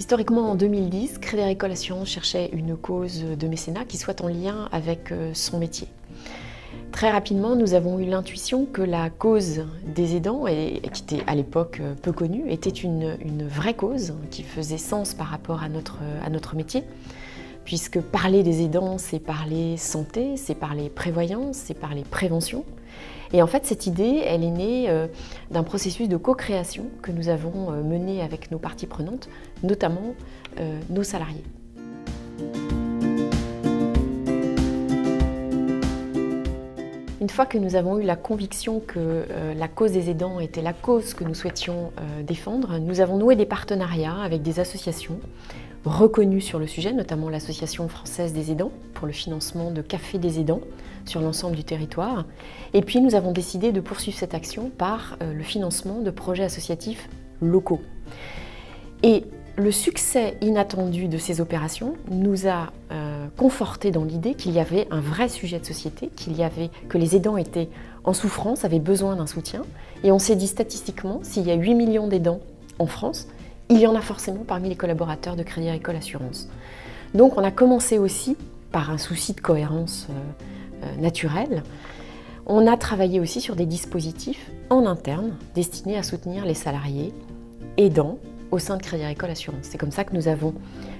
Historiquement, en 2010, Crédit Agricole Assurances cherchait une cause de mécénat qui soit en lien avec son métier. Très rapidement, nous avons eu l'intuition que la cause des aidants, et qui était à l'époque peu connue, était une vraie cause qui faisait sens par rapport à notre métier. Puisque parler des aidants, c'est parler santé, c'est parler prévoyance, c'est parler prévention. Et en fait, cette idée, elle est née d'un processus de co-création que nous avons mené avec nos parties prenantes, notamment nos salariés. Une fois que nous avons eu la conviction que la cause des aidants était la cause que nous souhaitions défendre, nous avons noué des partenariats avec des associations reconnues sur le sujet, notamment l'Association française des aidants pour le financement de cafés des aidants sur l'ensemble du territoire. Et puis nous avons décidé de poursuivre cette action par le financement de projets associatifs locaux. Et le succès inattendu de ces opérations nous a conforté dans l'idée qu'il y avait un vrai sujet de société, que les aidants étaient en souffrance, avaient besoin d'un soutien. Et on s'est dit statistiquement, s'il y a 8 millions d'aidants en France, il y en a forcément parmi les collaborateurs de Crédit Agricole Assurances. Donc on a commencé aussi par un souci de cohérence naturelle. On a travaillé aussi sur des dispositifs en interne destinés à soutenir les salariés aidants au sein de Crédit Agricole Assurances. C'est comme ça que nous avons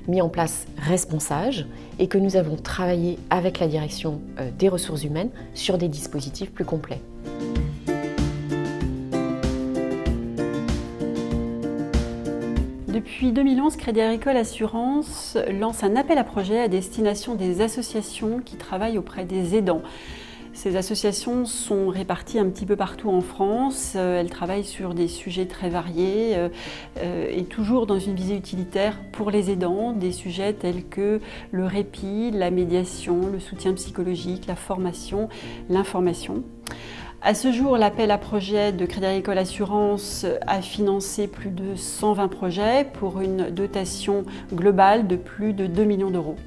mis en place Responsage et que nous avons travaillé avec la direction des ressources humaines sur des dispositifs plus complets. Depuis 2011, Crédit Agricole Assurances lance un appel à projets à destination des associations qui travaillent auprès des aidants. Ces associations sont réparties un petit peu partout en France. Elles travaillent sur des sujets très variés et toujours dans une visée utilitaire pour les aidants, des sujets tels que le répit, la médiation, le soutien psychologique, la formation, l'information. À ce jour, l'appel à projets de Crédit Agricole Assurances a financé plus de 120 projets pour une dotation globale de plus de 2 millions d'euros.